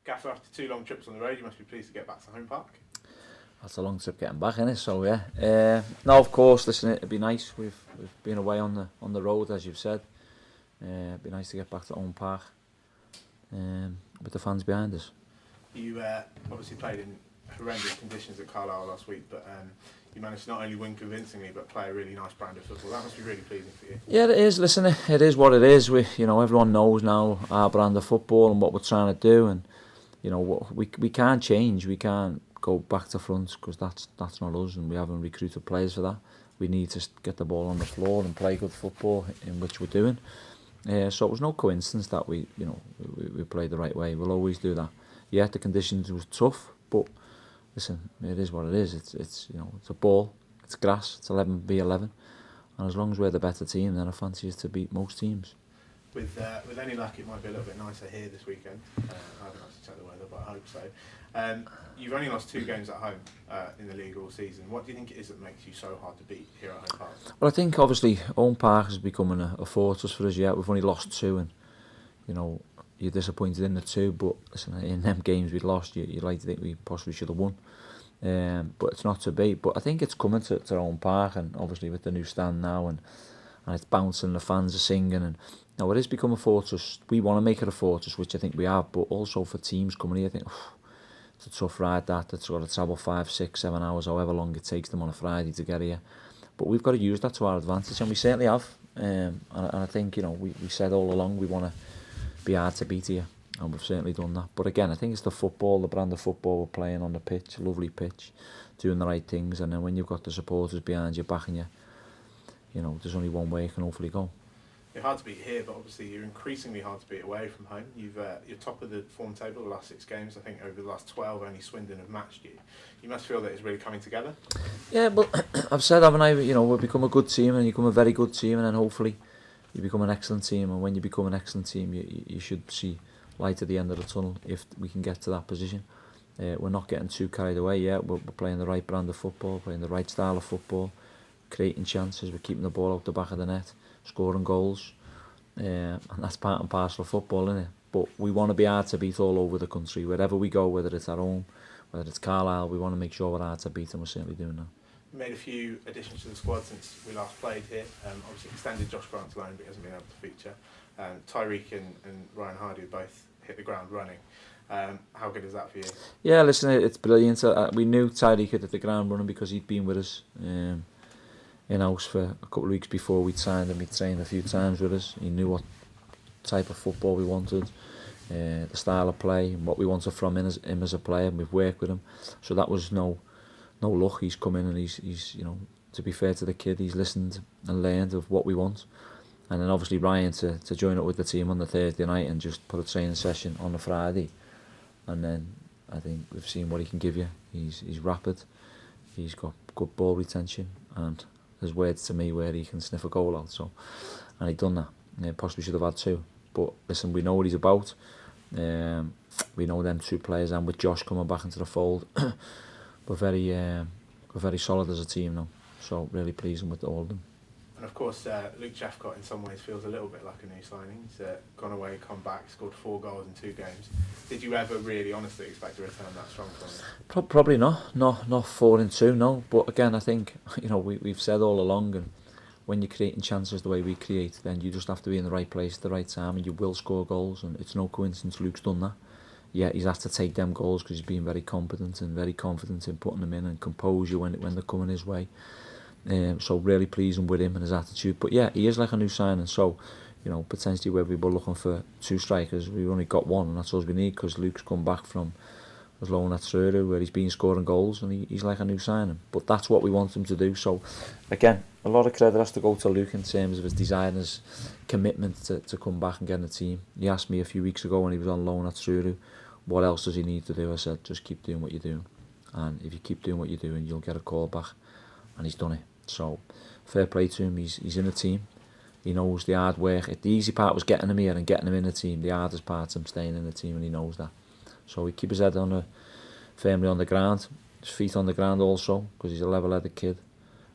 Gaffer, after 2 long trips on the road, you must be pleased to get back to home park. That's a long trip getting back, innit? So yeah. No, of course. Listen, it'd be nice. We've been away on the road, as you've said. It'd be nice to get back to home park with the fans behind us. You obviously played in horrendous conditions at Carlisle last week, but you managed to not only win convincingly, but play a really nice brand of football. That must be really pleasing for you. Yeah, it is. Listen, it is what it is. Everyone knows now our brand of football and what we're trying to do, and we can't change. We can't go back to front because that's not us, and we haven't recruited players for that. We need to get the ball on the floor and play good football, in which we're doing. So it was no coincidence that we played the right way. We'll always do that. Yeah, the conditions was tough, but listen, it is what it is. It's a ball, it's grass, it's 11v11, and as long as we're the better team, then I fancy us to beat most teams. With any luck, it might be a little bit nicer here this weekend. I haven't actually checked the weather, but I hope so. You've only lost 2 games at home in the league all season. What do you think it is that makes you so hard to beat here at home park? Well, I think obviously home park is becoming a fortress for us yet. We've only lost 2, and you're disappointed in the 2, but listen, in them games we'd lost, you'd like to think we possibly should have won. But it's not to be. But I think it's coming to home park, and obviously with the new stand now, and it's bouncing, the fans are singing, and it is become a fortress. We want to make it a fortress, which I think we have, but also for teams coming here, I think it's a tough ride that's got to travel 5, 6, 7 hours, however long it takes them on a Friday to get here. But we've got to use that to our advantage, and we certainly have. And I think we said all along we want to be hard to beat here, and we've certainly done that. But again, I think it's the football, the brand of football we're playing on the pitch, lovely pitch, doing the right things, and then when you've got the supporters behind you, backing you, there's only one way it can hopefully go. You're hard to beat here, but obviously you're increasingly hard to beat away from home. You're top of the form table the last 6 games. I think over the last 12, only Swindon have matched you. You must feel that it's really coming together. Yeah, well, I've said, haven't I? We've become a good team, and you become a very good team, and then hopefully you become an excellent team. And when you become an excellent team, you should see light at the end of the tunnel if we can get to that position. We're not getting too carried away yet. We're playing the right brand of football, playing the right style of football, creating chances. We're keeping the ball out the back of the net, scoring goals, and that's part and parcel of football, isn't it? But we want to be hard to beat all over the country, wherever we go, whether it's at home, whether it's Carlisle. We want to make sure we're hard to beat, and we're certainly doing that. We made a few additions to the squad since we last played here. Obviously extended Josh Grant's loan, but he hasn't been able to feature. Tyreek and Ryan Hardy both hit the ground running. How good is that for you? Yeah, listen, it's brilliant. We knew Tyreek hit the ground running because he'd been with us in-house for a couple of weeks before we'd signed him. He'd trained a few times with us. He knew what type of football we wanted, the style of play, and what we wanted from him as a player, and we've worked with him. So that was no luck. He's come in and he's to be fair to the kid, he's listened and learned of what we want. And then obviously Ryan to join up with the team on the Thursday night and just put a training session on the Friday. And then I think we've seen what he can give you. He's rapid, he's got good ball retention, and there's words to me where he can sniff a goal out. So, and he'd done that. Possibly should have had 2. But listen, we know what he's about. We know them 2 players, and with Josh coming back into the fold, we're very solid as a team now. So really pleasing with all of them. And of course, Luke Jeffcott in some ways feels a little bit like a new signing. He's gone away, come back, scored 4 goals in 2 games. Did you ever really honestly expect to return that strong from him? Probably not. Not 4 in 2, no. But again, I think we've said all along, and when you're creating chances the way we create, then you just have to be in the right place at the right time, and you will score goals. And it's no coincidence Luke's done that. Yeah, he's had to take them goals because he's been very competent and very confident in putting them in and compose you when they're coming his way. So really pleasing with him and his attitude. But yeah, he is like a new signing. So, potentially where we were looking for 2 strikers, we've only got 1, and that's all we need because Luke's come back from his loan at Truro, where he's been scoring goals, and he's like a new signing. But that's what we want him to do. So, again, a lot of credit has to go to Luke in terms of his desire and his commitment to come back and get in the team. He asked me a few weeks ago when he was on loan at Truro, what else does he need to do? I said, just keep doing what you're doing. And if you keep doing what you're doing, you'll get a call back. And he's done it. So, fair play to him. He's in the team. He knows the hard work. The easy part was getting him here and getting him in the team. The hardest part's him staying in the team, and he knows that. So he keep his head firmly on the ground, his feet on the ground also, because he's a level-headed kid.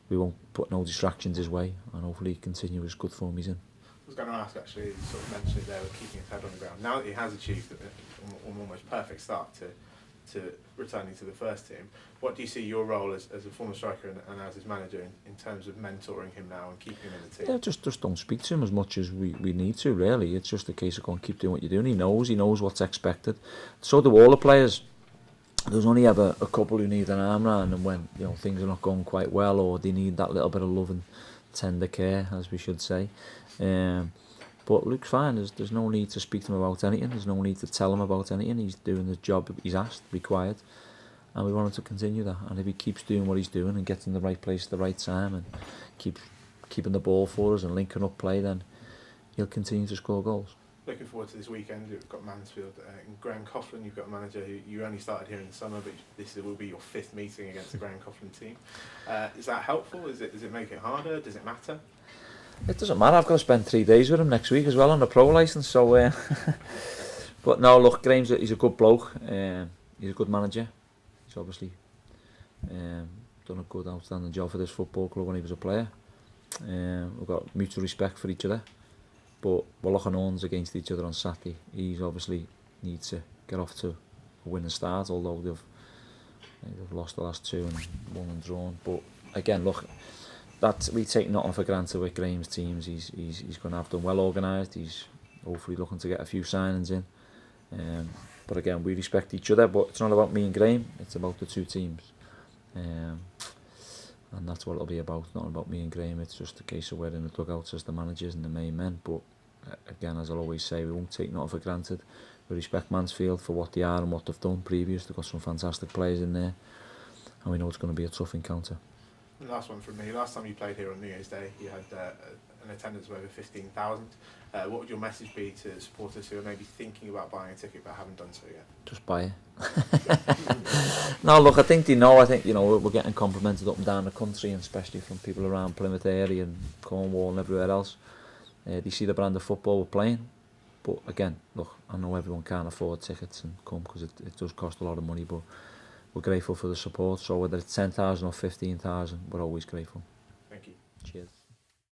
We won't put no distractions his way, and hopefully he continue his good form he's in. I was going to ask actually, you sort of mentioned it there with keeping his head on the ground. Now that he has achieved an almost perfect start to returning to the first team, what do you see your role as a former striker and as his manager in terms of mentoring him now and keeping him in the team? Yeah, just don't speak to him as much as we need to, really. It's just a case of going keep doing what you're doing. He knows what's expected. So do all the players. There's only ever a couple who need an arm round, and when things are not going quite well, or they need that little bit of love and tender care, as we should say. But Luke's fine. There's no need to speak to him about anything. There's no need to tell him about anything. He's doing the job he's asked, required, and we want him to continue that. And if he keeps doing what he's doing and gets in the right place at the right time and keeps keeping the ball for us and linking up play, then he'll continue to score goals. Looking forward to this weekend. You've got Mansfield and Graham Coughlin. You've got a manager who you only started here in the summer, but this will be your 5th meeting against the Graham Coughlin team. Is that helpful? Does it make it harder? Does it matter? It doesn't matter. I've got to spend 3 days with him next week as well on the pro licence. So, but no, look, Graham's he's a good bloke. He's a good manager. He's obviously done a good, outstanding job for this football club when he was a player. We've got mutual respect for each other. But we're locking horns against each other on Saturday. He's obviously needs to get off to a winning start, although they've lost the last 2 and won and drawn. But again, look, that we take nothing for granted with Graham's teams. He's going to have them well organised. He's hopefully looking to get a few signings in. But again, we respect each other. But it's not about me and Graham. It's about the 2 teams. And that's what it'll be about. Not about me and Graham. It's just a case of we're in the dugouts as the managers and the main men. But again, as I'll always say, we won't take nothing for granted. We respect Mansfield for what they are and what they've done previous. They've got some fantastic players in there, and we know it's going to be a tough encounter. And last one from me. Last time you played here on New Year's Day, you had an attendance of over 15,000. What would your message be to supporters who are maybe thinking about buying a ticket but haven't done so yet? Just buy it. No, look, I think they know. I think we're getting complimented up and down the country, and especially from people around Plymouth area and Cornwall and everywhere else. They see the brand of football we're playing. But again, look, I know everyone can't afford tickets and come because it does cost a lot of money, but we're grateful for the support. So whether it's 10,000 or 15,000, we're always grateful.